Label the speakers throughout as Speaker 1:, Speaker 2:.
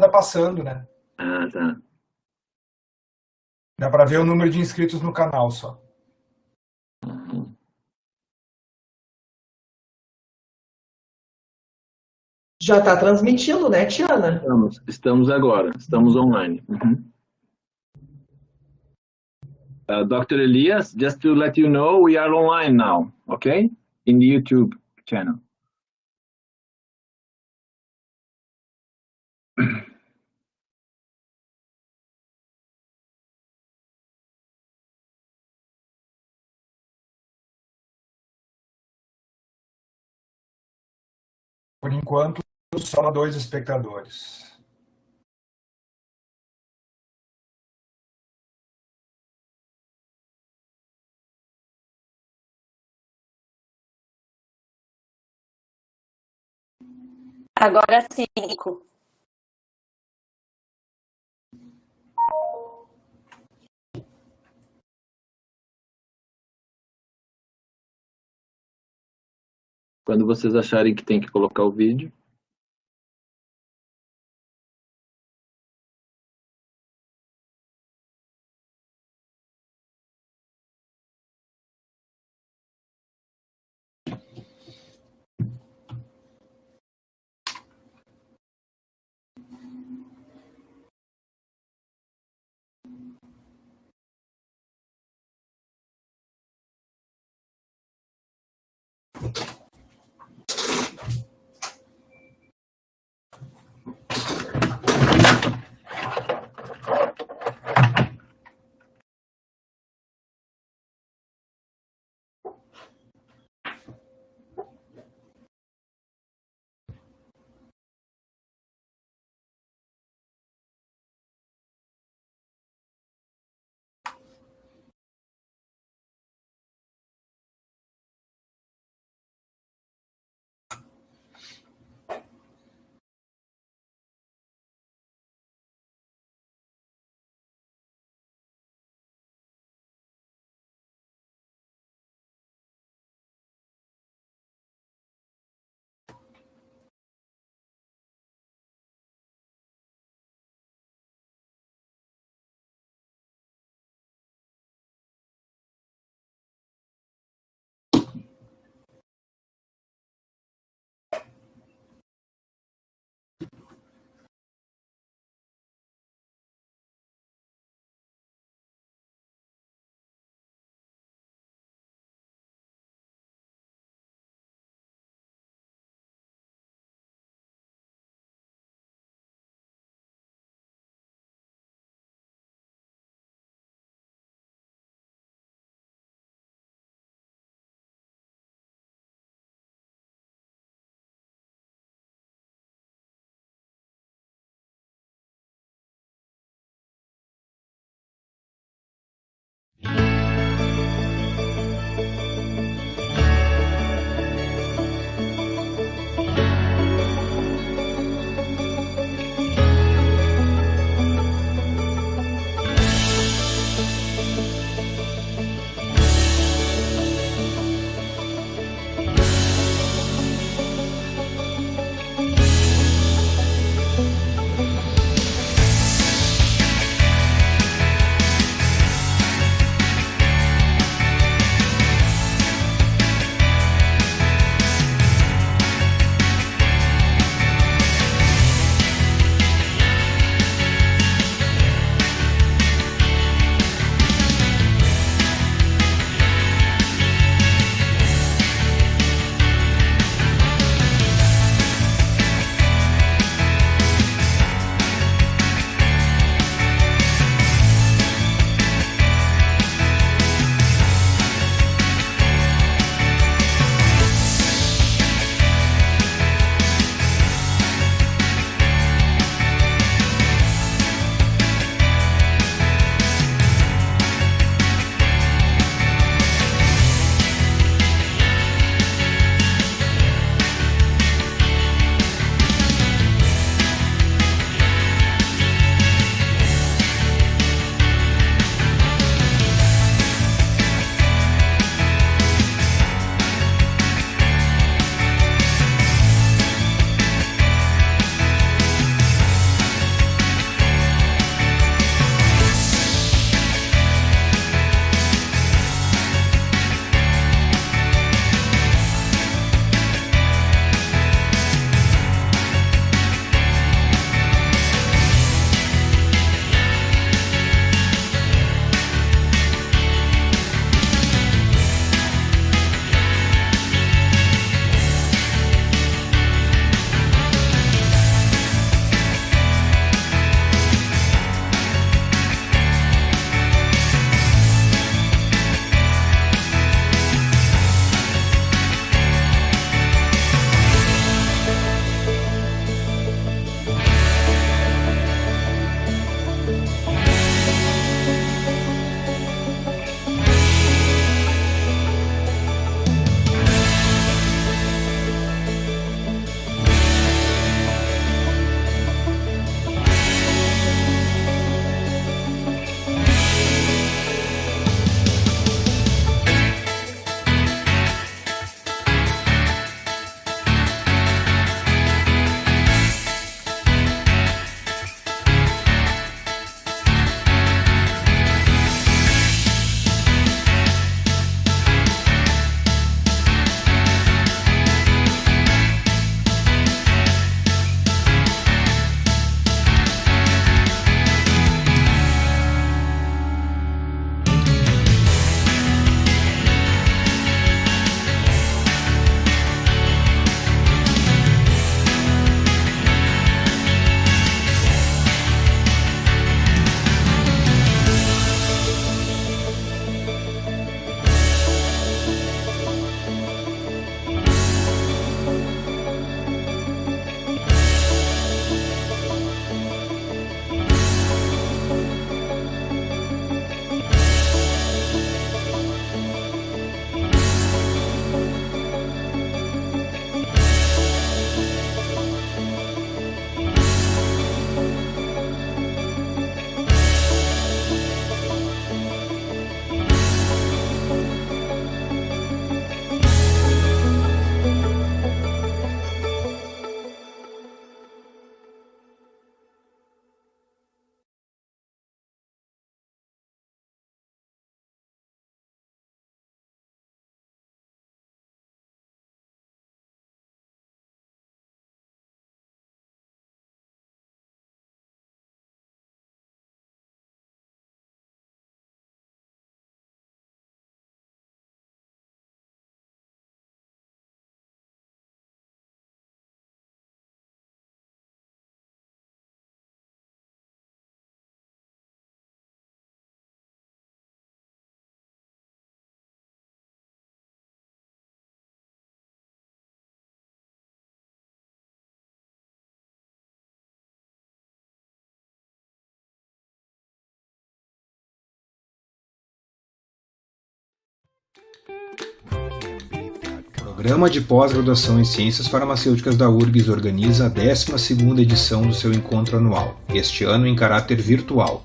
Speaker 1: tá passando, né?
Speaker 2: Ah, tá.
Speaker 1: Dá para ver o número de inscritos no canal só.
Speaker 2: Uhum.
Speaker 3: Já está transmitindo, né, Tiana?
Speaker 2: Estamos agora, estamos online. Uhum. Dr. Elias, just to let you know, we are online now, okay? In the YouTube channel.
Speaker 1: Por enquanto, só 2 espectadores.
Speaker 4: Agora 5.
Speaker 2: Quando vocês acharem que tem que colocar o vídeo.
Speaker 1: O Programa de Pós-Graduação em Ciências Farmacêuticas da UFRGS organiza a 12ª edição do seu encontro anual, este ano em caráter virtual.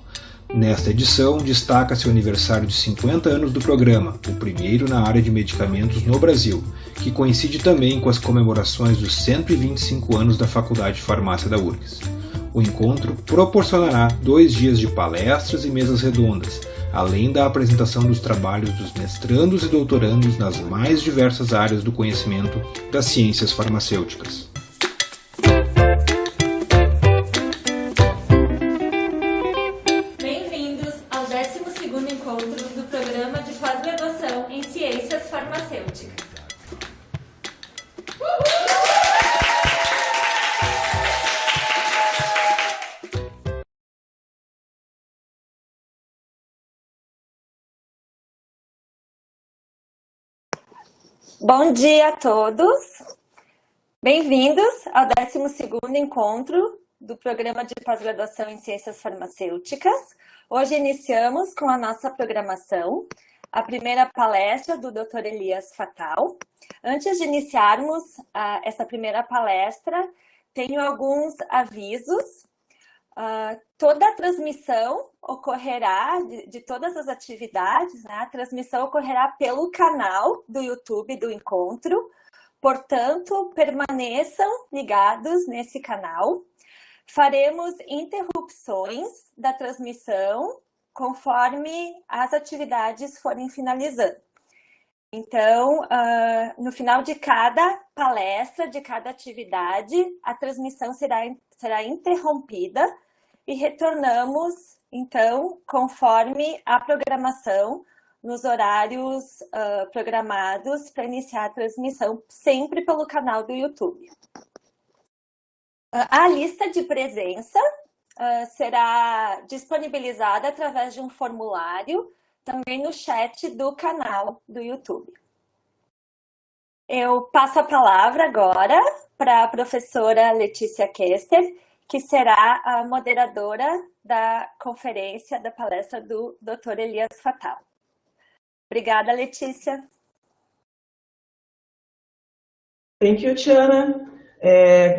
Speaker 1: Nesta edição, destaca-se o aniversário de 50 anos do programa, o primeiro na área de medicamentos no Brasil, que coincide também com as comemorações dos 125 anos da Faculdade de Farmácia da UFRGS. O encontro proporcionará 2 dias de palestras e mesas redondas, além da apresentação dos trabalhos dos mestrandos e doutorandos nas mais diversas áreas do conhecimento das ciências farmacêuticas.
Speaker 4: Bem-vindos ao 12º encontro do Programa de Pós-Graduação em Ciências Farmacêuticas. Bom dia a todos, bem-vindos ao 12º encontro do Programa de Pós-Graduação em Ciências Farmacêuticas. Hoje iniciamos com a nossa programação, a primeira palestra do Dr. Elias Fatal. Antes de iniciarmos essa primeira palestra, tenho alguns avisos. Toda a transmissão ocorrerá, de todas as atividades, né? A transmissão ocorrerá pelo canal do YouTube do Encontro, portanto, permaneçam ligados nesse canal. Faremos interrupções da transmissão conforme as atividades forem finalizando. Então, no final de cada palestra, de cada atividade, a transmissão será interrompida e retornamos, então, conforme a programação, nos horários programados para iniciar a transmissão, sempre pelo canal do YouTube. A lista de presença será disponibilizada através de um formulário, também no chat do canal do YouTube. Eu passo a palavra agora para a professora Letícia Kester, que será a moderadora da conferência, da palestra do Dr. Elias Fatal. Obrigada, Letícia.
Speaker 3: Thank you, Tiana.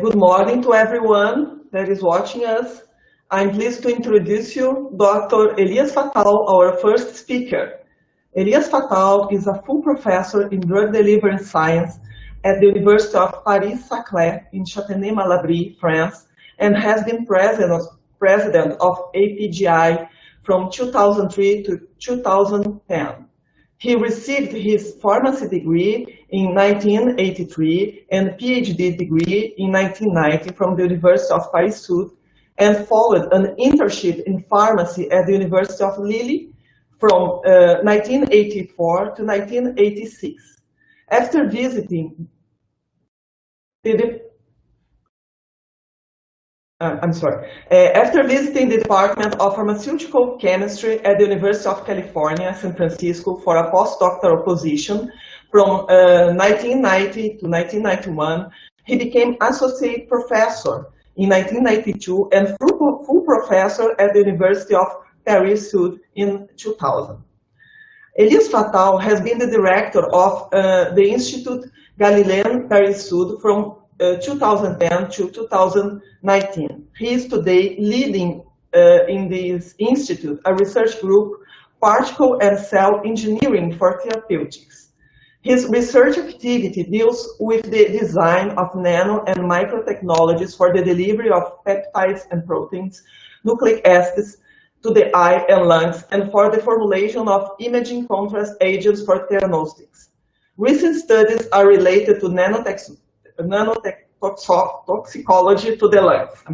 Speaker 3: Good morning to everyone that is watching us. I'm pleased to introduce you Dr. Elias Fatal, our first speaker. Elias Fatal is a full professor in drug delivery science at the University of Paris-Saclay in Châtenay-Malabry, France, and has been president of PPGCF from 2003 to 2010. He received his pharmacy degree in 1983 and PhD degree in 1990 from the University of Paris-Sud, and followed an internship in pharmacy at the University of Lille from 1984 to 1986. After visiting the Department of Pharmaceutical Chemistry at the University of California, San Francisco for a postdoctoral position from 1990 to 1991, he became associate professor in 1992 and full professor at the University of Paris-Sud in 2000. Elias Fatal has been the director of the Institute Galiléen Paris-Sud from 2010 to 2019. He is today leading in this institute a research group, Particle and Cell Engineering for Therapeutics. His research activity deals with the design of nano and micro technologies for the delivery of peptides and proteins, nucleic acids to the eye and lungs, and for the formulation of imaging contrast agents for diagnostics. Recent studies are related to nanotoxicology to the lungs.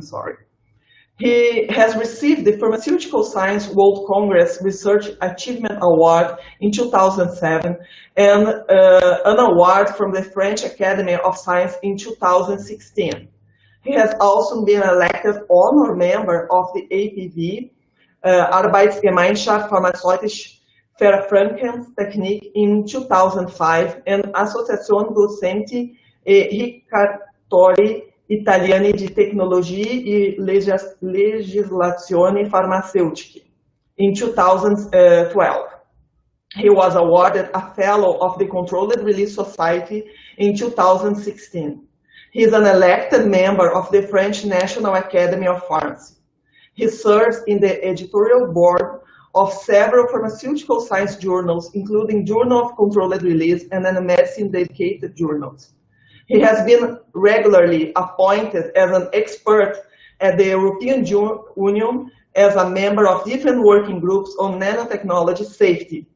Speaker 3: He has received the Pharmaceutical Science World Congress Research Achievement Award in 2007 and an award from the French Academy of Science in 2016. He has also been elected honor member of the APV, Arbeitsgemeinschaft Pharmazeutische Verfrankungstechnik in 2005, and Associazione Docenti e Ricercatori Italiani di Tecnologie e Legislazione Farmaceutica in 2012. He was awarded a Fellow of the Controlled Release Society in 2016. He is an elected member of the French National Academy of Pharmacy. He serves in the editorial board of several pharmaceutical science journals, including Journal of Controlled Release and medicine dedicated journals. He has been regularly appointed as an expert at the European Union as a member of different working groups on nanotechnology safety.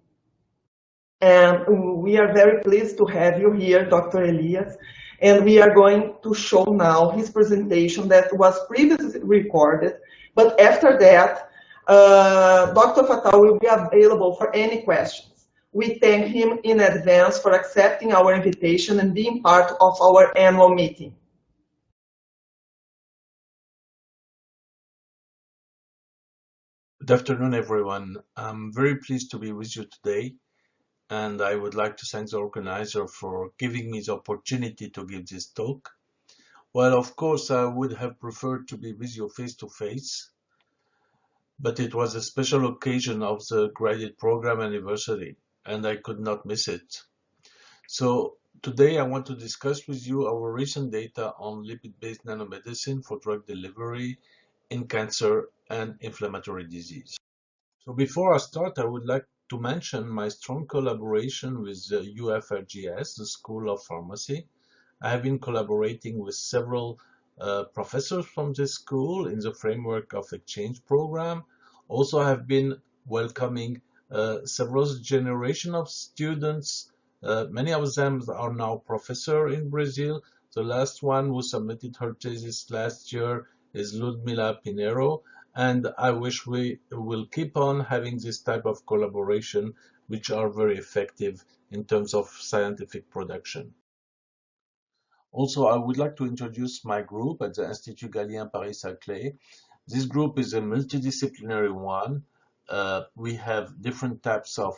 Speaker 3: And we are very pleased to have you here, Dr. Elias. And we are going to show now his presentation that was previously recorded. But after that, Dr. Fatal will be available for any questions. We thank him in advance for accepting our invitation and being part of our annual meeting.
Speaker 5: Good afternoon, everyone. I'm very pleased to be with you today, and I would like to thank the organizer for giving me the opportunity to give this talk. Well, of course, I would have preferred to be with you face-to-face, but it was a special occasion of the graduate program anniversary, and I could not miss it. So today I want to discuss with you our recent data on lipid-based nanomedicine for drug delivery in cancer and inflammatory disease. So before I start, I would like to mention my strong collaboration with the UFRGS, the School of Pharmacy. I have been collaborating with several professors from this school in the framework of exchange program. Also, I have been welcoming several generations of students. Many of them are now professors in Brazil. The last one who submitted her thesis last year is Ludmila Pinheiro, and I wish we will keep on having this type of collaboration, which are very effective in terms of scientific production. Also, I would like to introduce my group at the Institut Galien Paris-Saclay. This group is a multidisciplinary one. We have different types of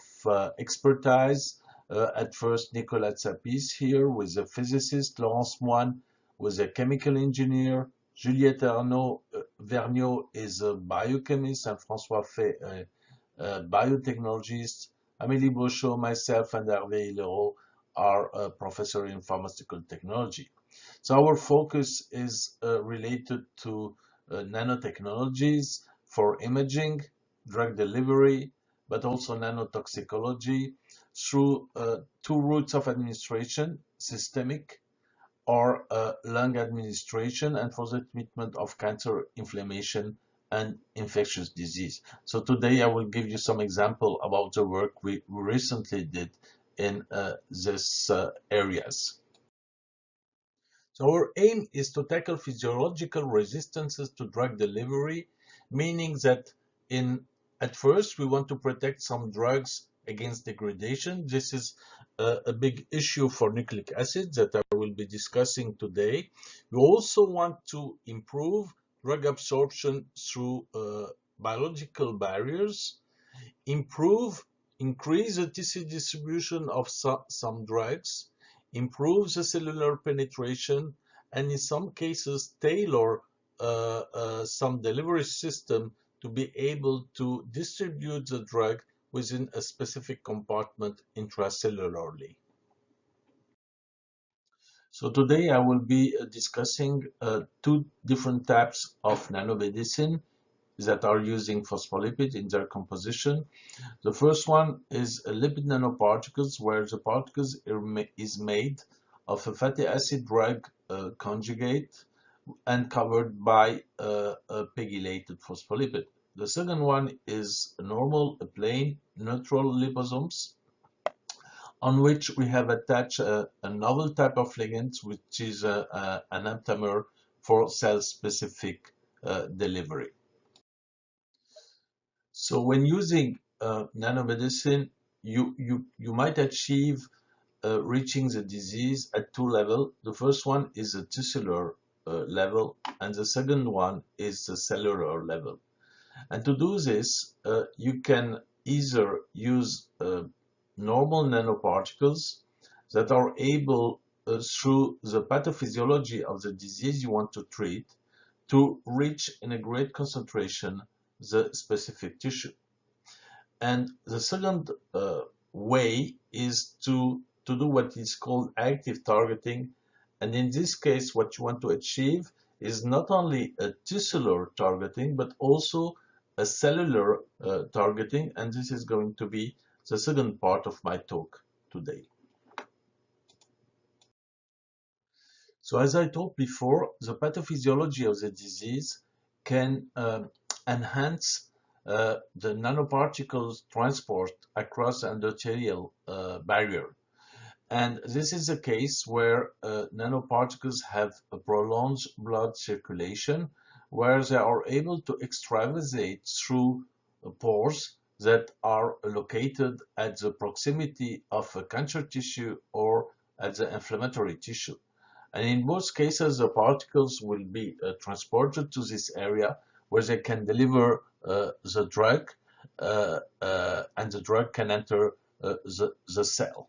Speaker 5: expertise. At first, Nicolas Tsapis here with a physicist, Laurence Moine was a chemical engineer, Juliette Vergniaud is a biochemist, and François Fay a biotechnologist. Amélie Beauchot, myself, and Hervé Hillereau are a professor in pharmaceutical technology. So our focus is related to nanotechnologies for imaging, drug delivery, but also nanotoxicology through two routes of administration, systemic or lung administration, and for the treatment of cancer, inflammation, and infectious disease. So today I will give you some example about the work we recently did in these areas. So our aim is to tackle physiological resistances to drug delivery, meaning that at first we want to protect some drugs against degradation. This is a big issue for nucleic acids that I will be discussing today. We also want to improve drug absorption through biological barriers, increase the TC distribution of some drugs, improve the cellular penetration, and in some cases tailor some delivery system to be able to distribute the drug within a specific compartment intracellularly. So today I will be discussing two different types of nanomedicine that are using phospholipid in their composition. The first one is lipid nanoparticles, where the particles is made of a fatty acid drug conjugate and covered by a pegylated phospholipid. The second one is a plain neutral liposomes on which we have attached a novel type of ligand, which is an aptamer for cell-specific delivery. So when using nanomedicine, you might achieve reaching the disease at two levels. The first one is the tissular level, and the second one is the cellular level. And to do this, you can either use normal nanoparticles that are able, through the pathophysiology of the disease you want to treat, to reach in a great concentration the specific tissue. And the second way is to do what is called active targeting. And in this case, what you want to achieve is not only a tissular targeting, but also a cellular targeting. And this is going to be the second part of my talk today. So as I told before, the pathophysiology of the disease can enhance the nanoparticles transport across the endothelial barrier. And this is a case where nanoparticles have a prolonged blood circulation, where they are able to extravasate through pores that are located at the proximity of a cancer tissue or at the inflammatory tissue. And in both cases, the particles will be transported to this area where they can deliver the drug, and the drug can enter the cell.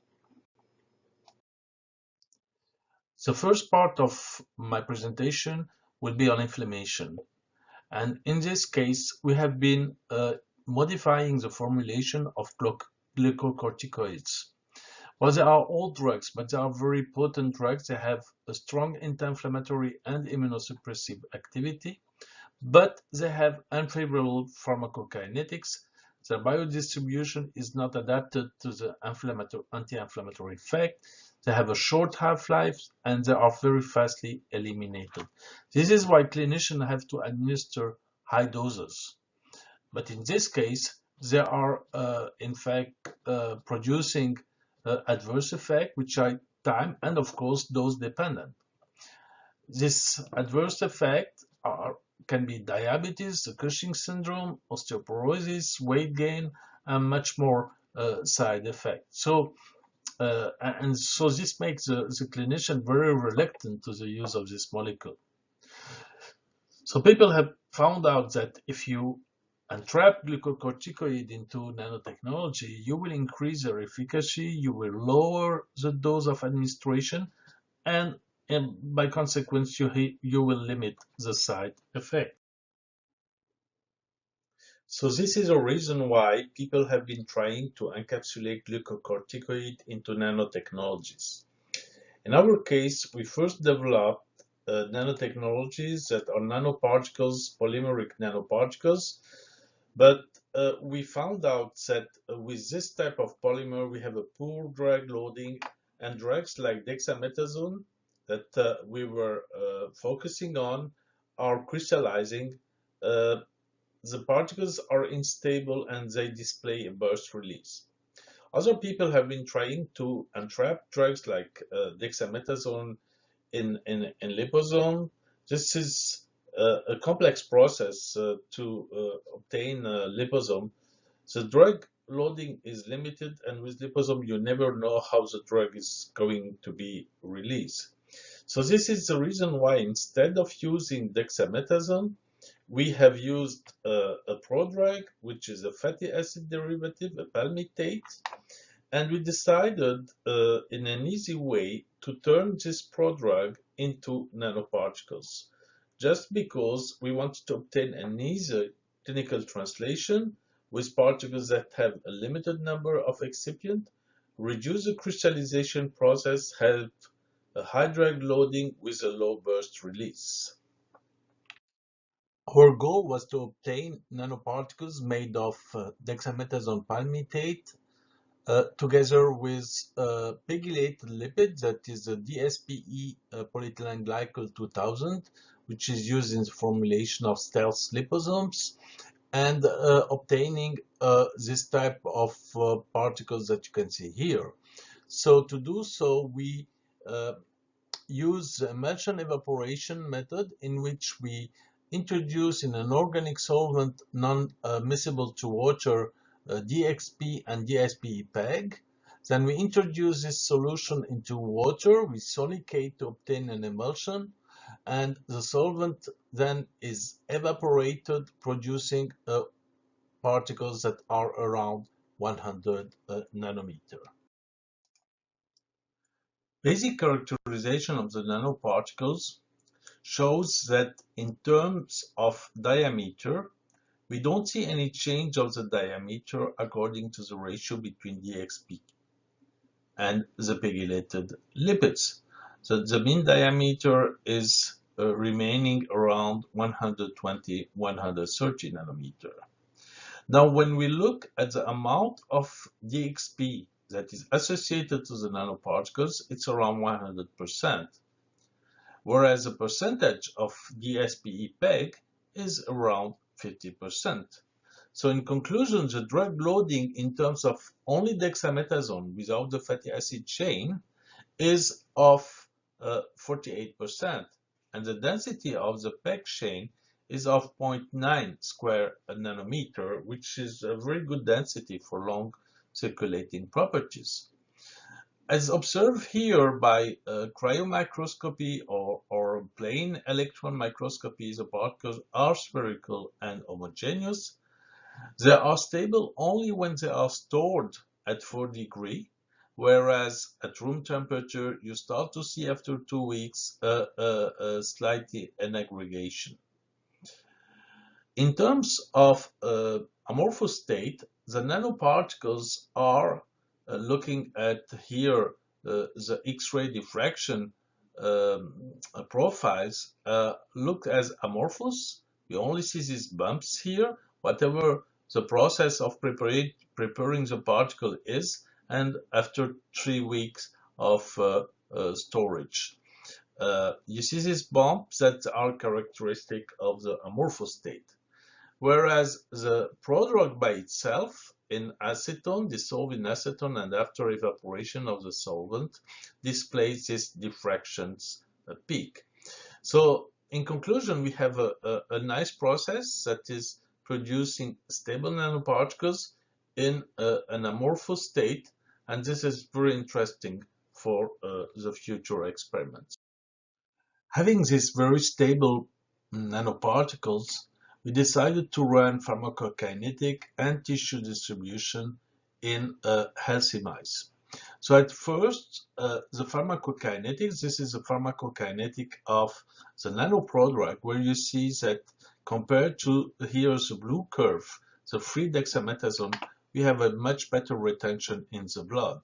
Speaker 5: The first part of my presentation will be on inflammation. And in this case, we have been modifying the formulation of glucocorticoids. Well, they are all drugs, but they are very potent drugs. They have a strong anti-inflammatory and immunosuppressive activity, but they have unfavorable pharmacokinetics. Their biodistribution is not adapted to the anti-inflammatory effect. They have a short half-life, and they are very fastly eliminated. This is why clinicians have to administer high doses. But in this case, they are in fact producing adverse effect, which are time and of course dose dependent. This adverse effect can be diabetes, Cushing syndrome, osteoporosis, weight gain, and much more side effects. So this makes the clinician very reluctant to the use of this molecule. So people have found out that if you entrap glucocorticoid into nanotechnology, you will increase their efficacy, you will lower the dose of administration, and by consequence, you will limit the side effect. So this is a reason why people have been trying to encapsulate glucocorticoid into nanotechnologies. In our case, we first developed nanotechnologies that are nanoparticles, polymeric nanoparticles, but we found out that with this type of polymer, we have a poor drug loading, and drugs like dexamethasone that we were focusing on are crystallizing. The particles are unstable and they display a burst release. Other people have been trying to entrap drugs like dexamethasone in liposome. This is a complex process to obtain liposome. The drug loading is limited, and with liposome you never know how the drug is going to be released. So this is the reason why instead of using dexamethasone, we have used a prodrug, which is a fatty acid derivative, a palmitate, and we decided in an easy way to turn this prodrug into nanoparticles, just because we wanted to obtain an easy clinical translation with particles that have a limited number of excipients, reduce the crystallization process, have a high drug loading with a low burst release. Our goal was to obtain nanoparticles made of dexamethasone palmitate together with pegylated lipid, that is the DSPE polyethylene glycol 2000, which is used in the formulation of stealth liposomes, and obtaining this type of particles that you can see here. So to do so, we use the emulsion evaporation method, in which we introduce in an organic solvent non-miscible to water DXP and DSPE PEG. Then we introduce this solution into water with silicate to obtain an emulsion, and the solvent then is evaporated, producing particles that are around 100 nanometer. Basic characterization of the nanoparticles shows that in terms of diameter, we don't see any change of the diameter according to the ratio between DXP and the pegylated lipids. So the mean diameter is remaining around 120, 130 nanometer. Now, when we look at the amount of DXP that is associated to the nanoparticles, it's around 100%, whereas the percentage of DSPE PEG is around 50%. So in conclusion, the drug loading in terms of only dexamethasone without the fatty acid chain is of 48%, and the density of the PEG chain is of 0.9 square nanometer, which is a very good density for long circulating properties. As observed here by cryomicroscopy or plain electron microscopy, the particles are spherical and homogeneous. They are stable only when they are stored at 4 degrees, whereas at room temperature, you start to see after 2 weeks a slightly an aggregation. In terms of amorphous state, the nanoparticles are looking at here the X-ray diffraction profiles look as amorphous. We only see these bumps here, whatever the process of preparing the particle is, and after 3 weeks of storage. You see these bumps that are characteristic of the amorphous state, whereas the prodrug by itself in acetone, dissolved in acetone, and after evaporation of the solvent, displays this diffractions peak. So in conclusion, we have a nice process that is producing stable nanoparticles in an amorphous state, and this is very interesting for the future experiments. Having these very stable nanoparticles, we decided to run pharmacokinetic and tissue distribution in healthy mice. So at first, the pharmacokinetics, this is the pharmacokinetic of the nanoprodrug, where you see that compared to here the blue curve, the free dexamethasone, we have a much better retention in the blood.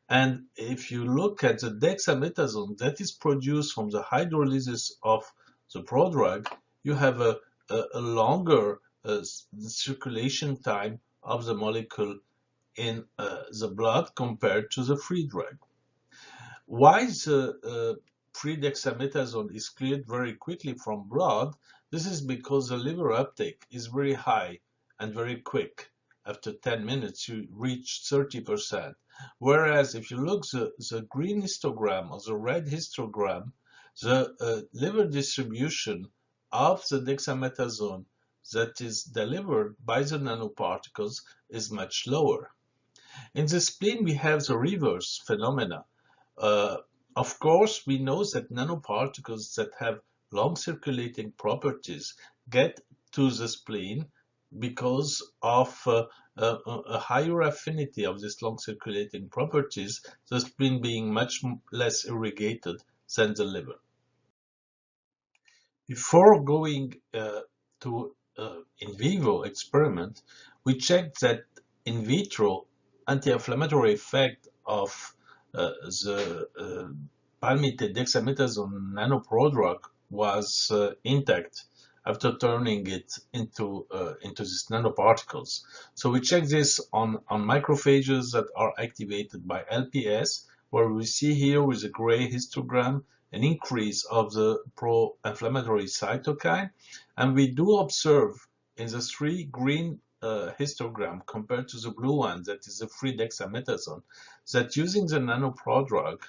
Speaker 5: And if you look at the dexamethasone that is produced from the hydrolysis of the prodrug, you have a longer circulation time of the molecule in the blood compared to the free drug. Why the free dexamethasone is cleared very quickly from blood? This is because the liver uptake is very high and very quick. After 10 minutes, you reach 30%. Whereas if you look at the green histogram or the red histogram, the liver distribution of the dexamethasone that is delivered by the nanoparticles is much lower. In the spleen, we have the reverse phenomena. Of course, we know that nanoparticles that have long circulating properties get to the spleen because of a higher affinity of these long circulating properties, the spleen being much less irrigated than the liver. Before going to in vivo experiment, we checked that in vitro anti-inflammatory effect of the palmitate dexamethasone nanoprodrug was intact after turning it into these nanoparticles. So we check this on macrophages that are activated by LPS, where we see here with a gray histogram an increase of the pro-inflammatory cytokine, and we do observe in the 3 green histogram compared to the blue one, that is the free dexamethasone, that using the nanoprodrug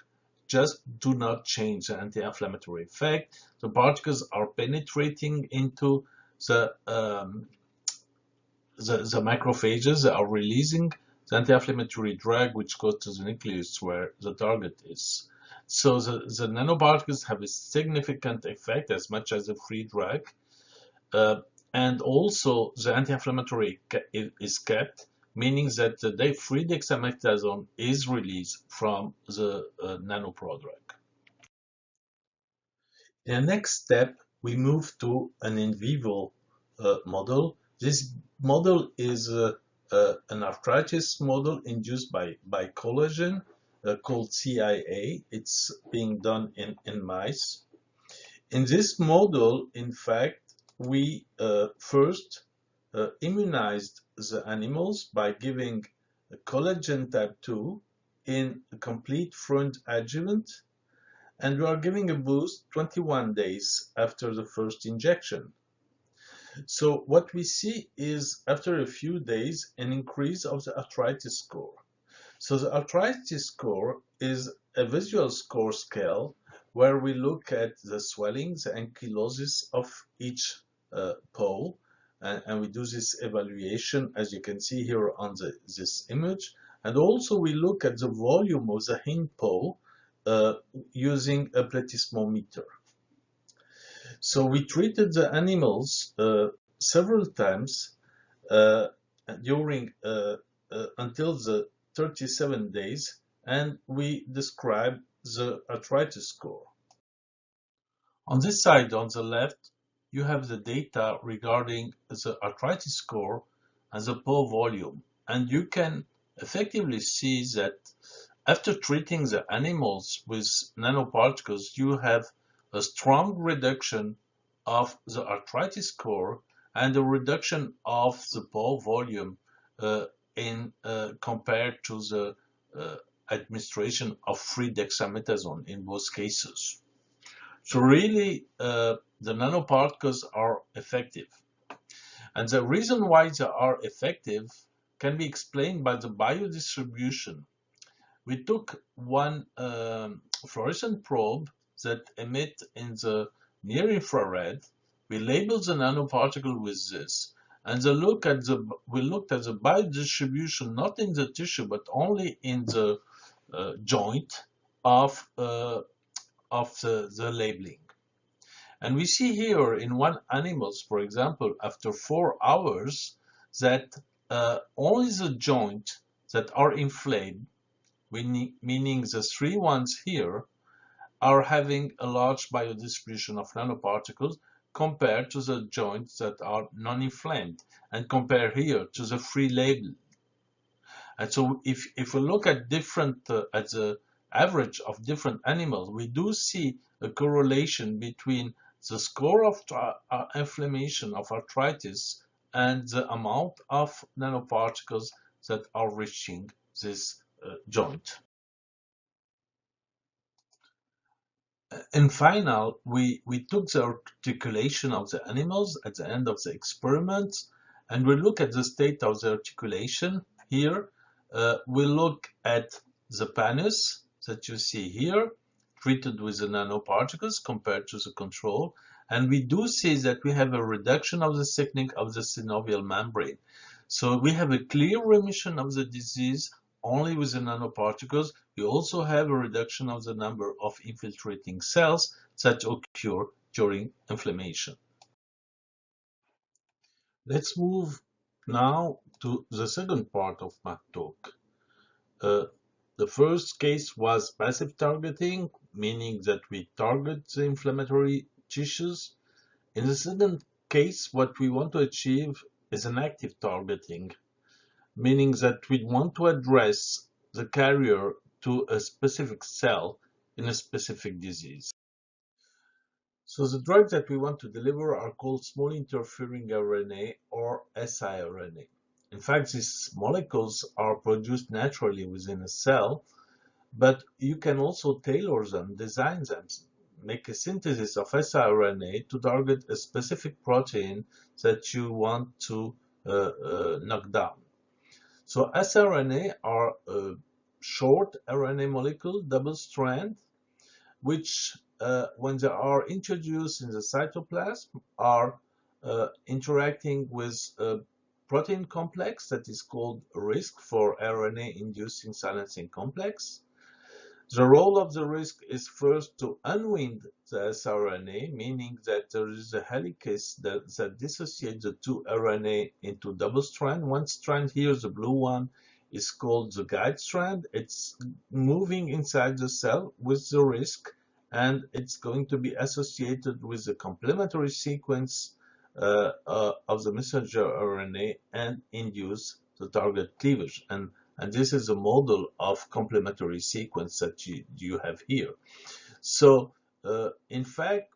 Speaker 5: just do not change the anti-inflammatory effect. The particles are penetrating into the macrophages, they are releasing the anti-inflammatory drug which goes to the nucleus where the target is. So the nanoparticles have a significant effect as much as the free drug, and also the anti-inflammatory is kept, meaning that the free dexamethasone is released from the nanoprodrug. In the next step, we move to an in vivo model This model is an arthritis model induced by collagen called XII. It's being done in mice. In this model, in fact, we first immunized the animals by giving collagen type 2 in a complete front adjuvant, and we are giving a boost 21 days after the first injection. So what we see is, after a few days, an increase of the arthritis score. So the arthritis score is a visual score scale where we look at the swelling, the ankylosis of each paw, and we do this evaluation, as you can see here on this image. And also we look at the volume of the hind paw using a platysmometer. So we treated the animals several times during until the 37 days, and we describe the arthritis score. On this side, on the left, you have the data regarding the arthritis score and the paw volume, and you can effectively see that after treating the animals with nanoparticles, you have a strong reduction of the arthritis score and a reduction of the paw volume compared to the administration of free dexamethasone in both cases. So really, the nanoparticles are effective. And the reason why they are effective can be explained by the biodistribution. We took one fluorescent probe that emit in the near infrared. We labeled the nanoparticle with this, and we looked at the biodistribution not in the tissue but only in the joint of the labeling. And we see here in one animals, for example, after 4 hours, that only the joint that are inflamed, meaning the 3 ones here, are having a large biodistribution of nanoparticles compared to the joints that are non-inflamed, and compare here to the free label. And so if we look at at the average of different animals, we do see a correlation between the score of inflammation of arthritis and the amount of nanoparticles that are reaching this joint. In final, we took the articulation of the animals at the end of the experiment, and we look at the state of the articulation. Here, we look at the panus that you see here, treated with the nanoparticles compared to the control, and we do see that we have a reduction of the thickening of the synovial membrane. So we have a clear remission of the disease only with the nanoparticles. We also have a reduction of the number of infiltrating cells that occur during inflammation. Let's move now to the second part of my talk. The first case was passive targeting, meaning that we target the inflammatory tissues. In the second case, what we want to achieve is an active targeting, meaning that we want to address the carrier to a specific cell in a specific disease. So the drugs that we want to deliver are called small interfering RNA or siRNA. In fact, these molecules are produced naturally within a cell, but you can also tailor them, design them, make a synthesis of siRNA to target a specific protein that you want to knock down. So siRNA are a short RNA molecule, double strand, which when they are introduced in the cytoplasm are interacting with a protein complex that is called RISC, for RNA inducing silencing complex. The role of the RISC is first to unwind the siRNA, meaning that there is a helices that dissociates the two RNA into double strand. One strand here, the blue one, is called the guide strand. It's moving inside the cell with the RISC, and it's going to be associated with the complementary sequence of of the messenger RNA and induce the target cleavage. And this is a model of complementary sequence that you have here. So in fact,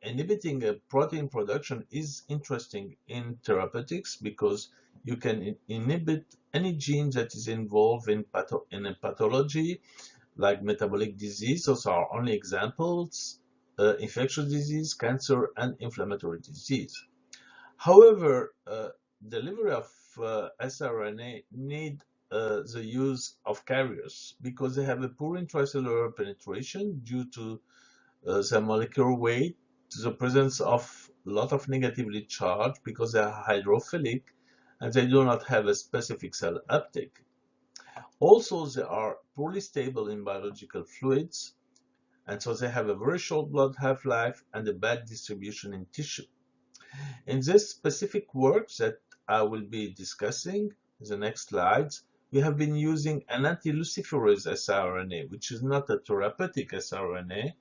Speaker 5: inhibiting a protein production is interesting in therapeutics because you can inhibit any gene that is involved in a pathology like metabolic disease. Those are only examples, infectious disease, cancer, and inflammatory disease. However, delivery of siRNA need the use of carriers because they have a poor intracellular penetration due to their molecular weight, to the presence of a lot of negatively charged because they are hydrophilic and they do not have a specific cell uptake. Also, they are poorly stable in biological fluids, and so they have a very short blood half-life and a bad distribution in tissue. In this specific work that I will be discussing in the next slides, we have been using an anti-luciferase siRNA, which is not a therapeutic siRNA.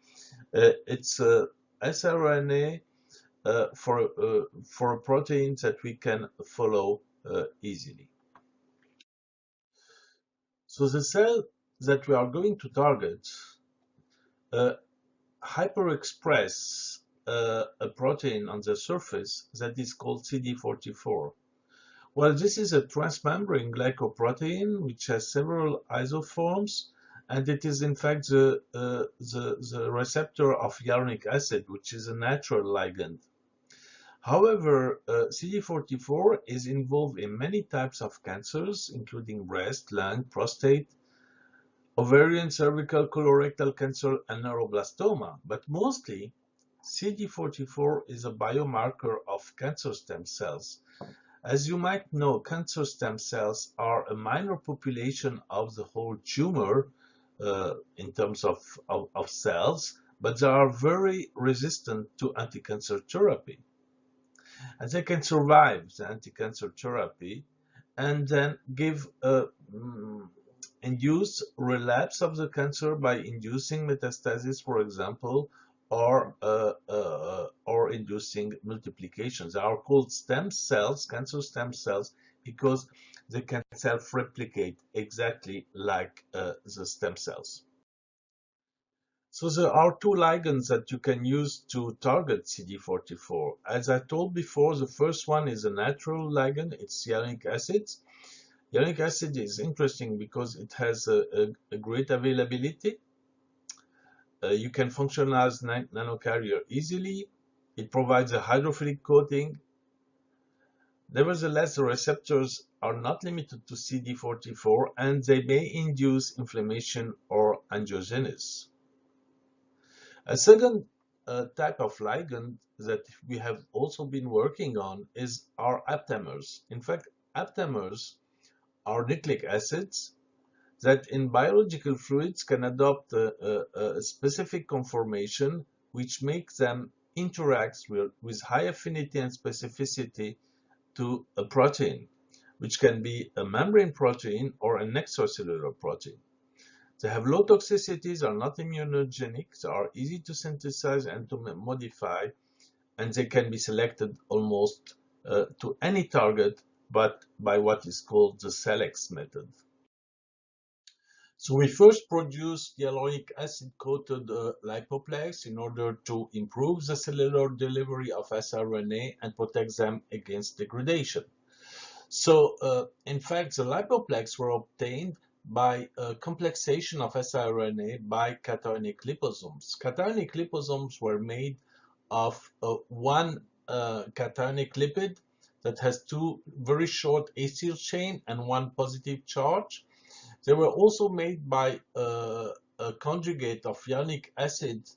Speaker 5: It's a siRNA for a protein that we can follow easily. So the cell that we are going to target hyperexpress a protein on the surface that is called CD44. Well, this is a transmembrane glycoprotein which has several isoforms, and it is in fact the receptor of hyaluronic acid, which is a natural ligand. However, CD44 is involved in many types of cancers, including breast, lung, prostate, ovarian, cervical, colorectal cancer, and neuroblastoma. But mostly, CD44 is a biomarker of cancer stem cells. As you might know, cancer stem cells are a minor population of the whole tumor in terms of cells, but they are very resistant to anti-cancer therapy. And they can survive the anti-cancer therapy and then give induce relapse of the cancer by inducing metastasis, for example, or inducing multiplication. They are called stem cells, cancer stem cells, because they can self-replicate exactly like the stem cells. So there are two ligands that you can use to target CD44. As I told before, the first one is a natural ligand, it's hyaluronic acid. Hyaluronic acid is interesting because it has a great availability. You can functionize nanocarrier easily. It provides a hydrophilic coating. Nevertheless, the receptors are not limited to CD44 and they may induce inflammation or angiogenesis. A second type of ligand that we have also been working on are aptamers. In fact, aptamers are nucleic acids that in biological fluids can adopt a specific conformation which makes them interact with high affinity and specificity to a protein, which can be a membrane protein or an extracellular protein. They have low toxicities, are not immunogenic, they are easy to synthesize and to modify, and they can be selected almost to any target, but by what is called the SELEX method. So we first produced hyaluronic acid-coated lipoplex in order to improve the cellular delivery of siRNA and protect them against degradation. So in fact, the lipoplex were obtained by complexation of siRNA by cationic liposomes. Cationic liposomes were made of one cationic lipid that has two very short acyl chain and one positive charge. They were also made by a conjugate of hyaluronic acid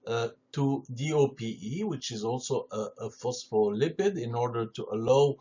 Speaker 5: to DOPE, which is also a phospholipid, in order to allow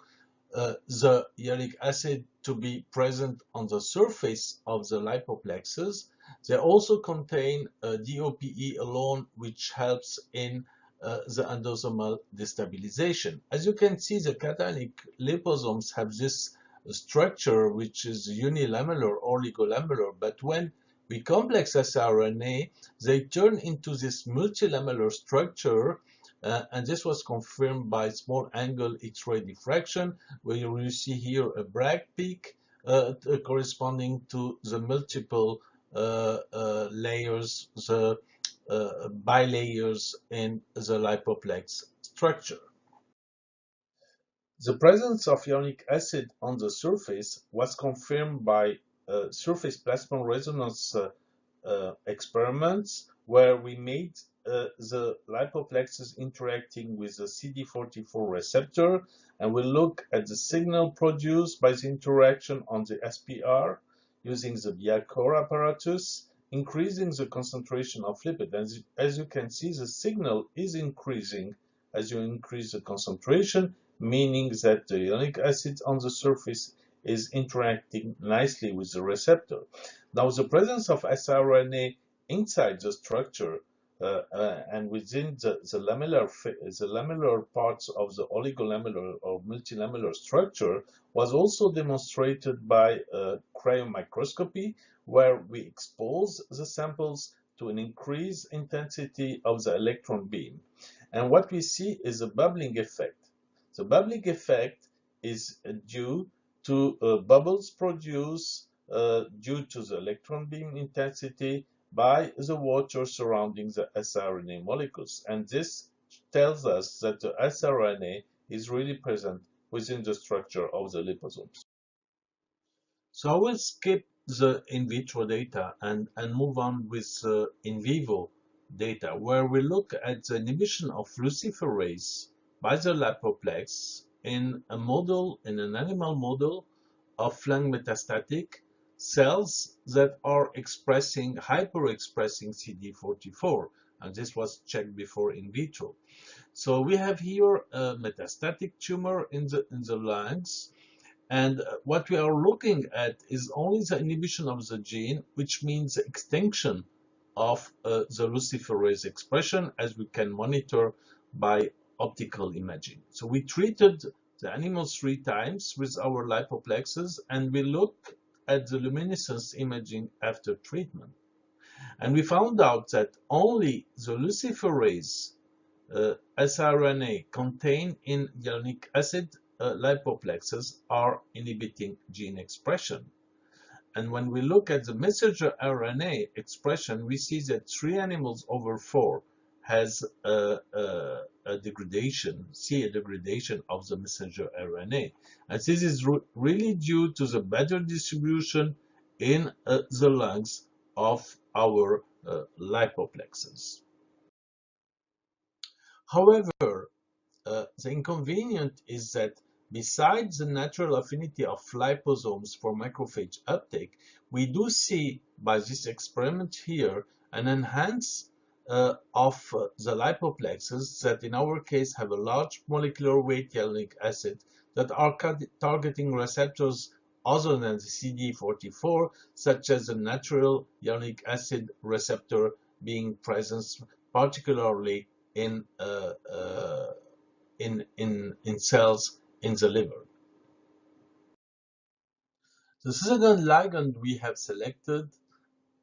Speaker 5: the hyaluronic acid to be present on the surface of the lipoplexes. They also contain DOPE alone, which helps in the endosomal destabilization. As you can see, the cationic liposomes have this structure which is unilamellar or oligolamellar, but when we complex siRNA, they turn into this multilamellar structure and this was confirmed by small angle X-ray diffraction, where you see here a Bragg peak corresponding to the multiple layers, the bilayers in the lipoplex structure. The presence of ionic acid on the surface was confirmed by surface plasmon resonance experiments, where we made the lipoplexes interacting with the CD44 receptor, and we look at the signal produced by the interaction on the SPR using the Biacore apparatus, increasing the concentration of lipid. And as you can see, the signal is increasing as you increase the concentration, meaning that the ionic acid on the surface is interacting nicely with the receptor. Now, the presence of siRNA inside the structure and within the lamellar parts of the oligolamellar or multilamellar structure was also demonstrated by cryomicroscopy, where we expose the samples to an increased intensity of the electron beam. And what we see is a bubbling effect. The bubbling effect is due to bubbles produced due to the electron beam intensity by the water surrounding the siRNA molecules. And this tells us that the siRNA is really present within the structure of the liposomes. So I will skip the in vitro data and move on with in vivo data, where we look at the inhibition of luciferase by the lipoplex in a model, in an animal model of lung metastatic cells that are hyper-expressing CD44, and this was checked before in vitro. So we have here a metastatic tumor in the lungs, and what we are looking at is only the inhibition of the gene, which means the extinction of the luciferase expression, as we can monitor by optical imaging. So we treated the animals 3 times with our lipoplexes, and we look at the luminescence imaging after treatment. And we found out that only the luciferase siRNA contained in the ionic acid lipoplexes are inhibiting gene expression. And when we look at the messenger RNA expression, we see that 3 animals over 4 has a degradation of the messenger RNA. And this is really due to the better distribution in the lungs of our lipoplexes. However, the inconvenience is that besides the natural affinity of liposomes for macrophage uptake, we do see by this experiment here an enhance of the lipoplexes that in our case have a large molecular weight ionic acid that are targeting receptors other than the CD44, such as the natural ionic acid receptor being present particularly in cells in the liver. The second ligand we have selected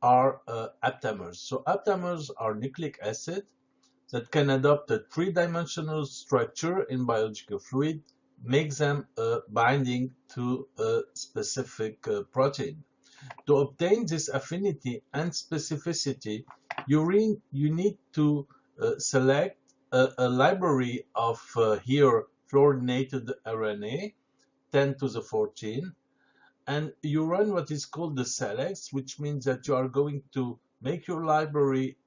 Speaker 5: are aptamers. So aptamers are nucleic acid that can adopt a 3-dimensional structure in biological fluid, make them binding to a specific protein. To obtain this affinity and specificity, you need to select a library of here fluorinated RNA, 10 to the 14, and you run what is called the select, which means that you are going to make your library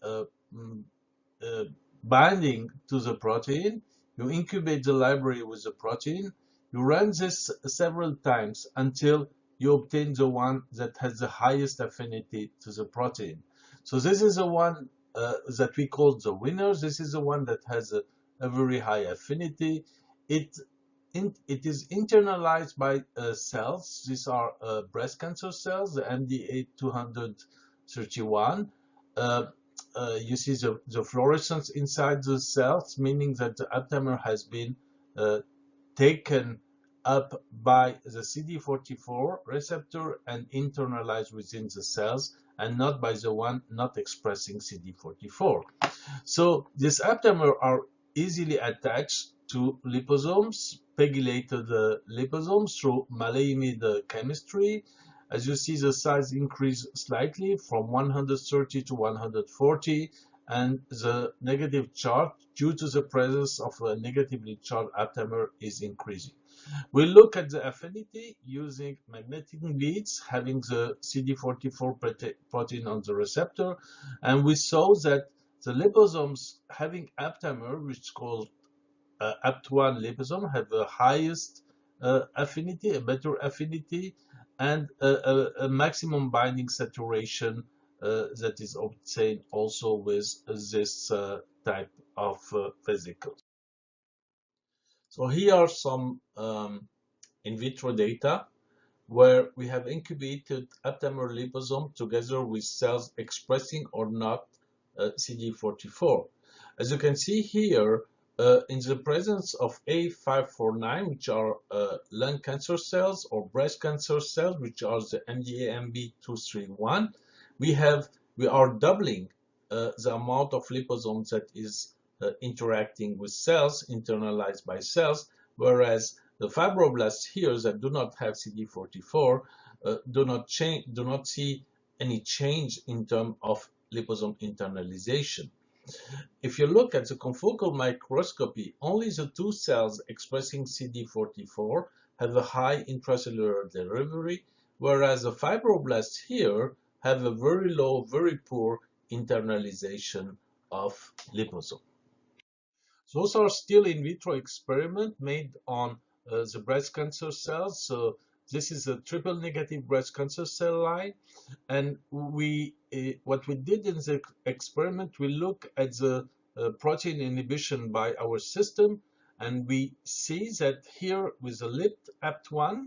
Speaker 5: binding to the protein. You incubate the library with the protein. You run this several times until you obtain the one that has the highest affinity to the protein. So this is the one that we call the winner. This is the one that has a very high affinity. It is internalized by cells. These are breast cancer cells, the MDA231. You see the fluorescence inside the cells, meaning that the aptamer has been taken up by the CD44 receptor and internalized within the cells, and not by the one not expressing CD44. So these aptamers are easily attached to liposomes, pegylated liposomes through maleimide chemistry. As you see, the size increased slightly from 130 to 140, and the negative charge due to the presence of a negatively charged aptamer is increasing. We look at the affinity using magnetic beads having the CD44 protein on the receptor, and we saw that the liposomes having aptamer, which is called APT1 liposome, have the highest affinity, a better affinity, and a maximum binding saturation that is obtained also with this type of vesicles. So here are some in vitro data where we have incubated aptamer liposome together with cells expressing or not CD44. As you can see here, in the presence of A549, which are lung cancer cells, or breast cancer cells, which are the MDA-MB231, we are doubling the amount of liposomes that is interacting with cells, internalized by cells, whereas the fibroblasts here that do not have CD44 do not see any change in terms of liposome internalization. If you look at the confocal microscopy, only the two cells expressing CD44 have a high intracellular delivery, whereas the fibroblasts here have a very low, very poor internalization of liposome. Those are still in vitro experiments made on the breast cancer cells. So this is a triple negative breast cancer cell line, and what we did in the experiment, we look at the protein inhibition by our system, and we see that here with the LIPT APT1,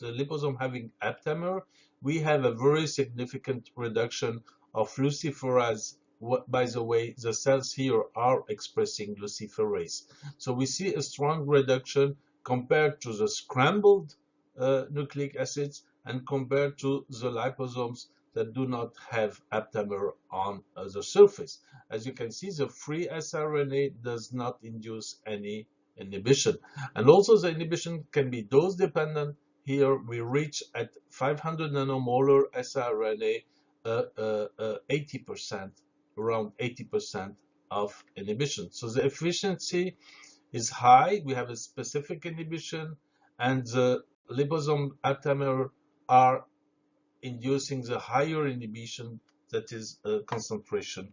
Speaker 5: the liposome having aptamer, we have a very significant reduction of luciferase. By the way, the cells here are expressing luciferase. So we see a strong reduction compared to the scrambled nucleic acids and compared to the liposomes that do not have aptamer on the surface. As you can see, the free siRNA does not induce any inhibition. And also the inhibition can be dose dependent. Here we reach at 500 nanomolar siRNA 80%, around 80% of inhibition. So the efficiency is high. We have a specific inhibition, and the liposome aptamer are inducing the higher inhibition, that is concentration.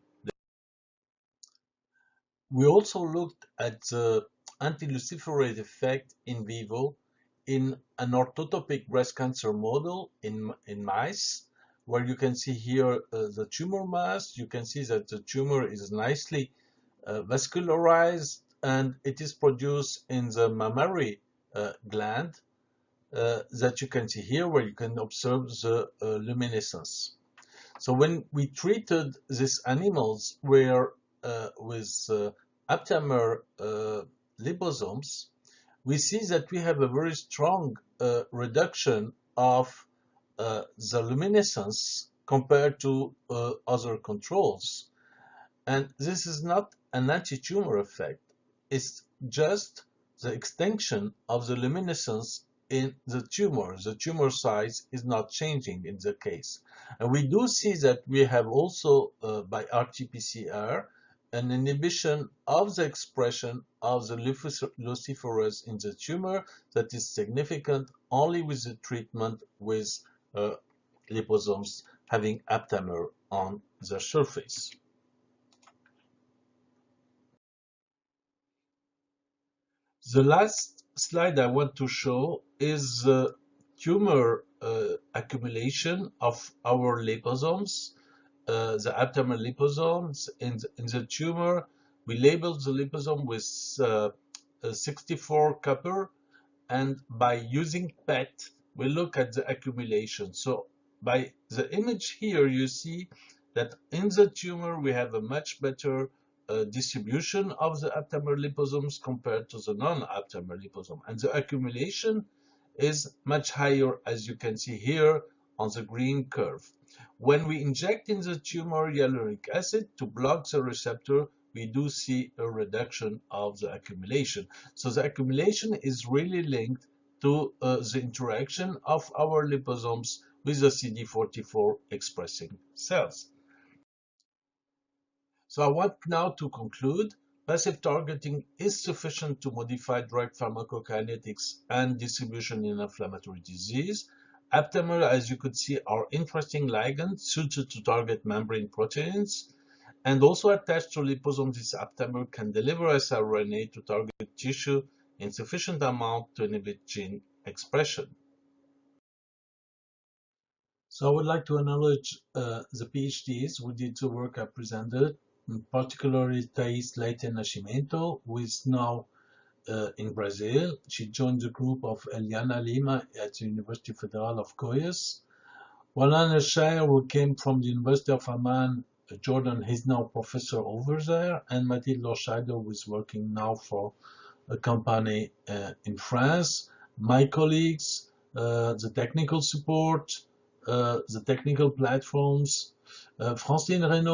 Speaker 5: We also looked at the anti-luciferase effect in vivo in an orthotopic breast cancer model in mice, where you can see here the tumor mass. You can see that the tumor is nicely vascularized, and it is produced in the mammary gland that you can see here, where you can observe the luminescence. So when we treated these animals with aptamer liposomes, we see that we have a very strong reduction of the luminescence compared to other controls. And this is not an anti-tumor effect. It's just the extinction of the luminescence in the tumor. The tumor size is not changing in the case. And we do see that we have also, by RT-PCR, an inhibition of the expression of the luciferase in the tumor that is significant only with the treatment with liposomes having aptamer on the surface. The last slide I want to show is the tumor accumulation of our liposomes, the aptamer liposomes in the tumor. We labeled the liposome with 64 copper, and by using PET, we look at the accumulation. So by the image here, you see that in the tumor, we have a much better distribution of the aptamer liposomes compared to the non-aptamer liposome. And the accumulation is much higher, as you can see here on the green curve. When we inject in the tumor hyaluronic acid to block the receptor, we do see a reduction of the accumulation. So the accumulation is really linked to the interaction of our liposomes with the CD44 expressing cells. So I want now to conclude. Passive targeting is sufficient to modify drug pharmacokinetics and distribution in inflammatory disease. Aptamer, as you could see, are interesting ligands suited to target membrane proteins, and also attached to liposomes, this aptamer can deliver siRNA to target tissue in sufficient amount to inhibit gene expression. So I would like to acknowledge the PhDs who did the work I presented, particularly Thais Leite Nascimento, who is now in Brazil. She joined the group of Eliana Lima at the University Federal of Goiás. Walana Shire, who came from the University of Amman, Jordan, he's now professor over there, and Mathilde Lorscheider, who is working now for a company in France. My colleagues, the technical support, the technical platforms, Francine Reynaud,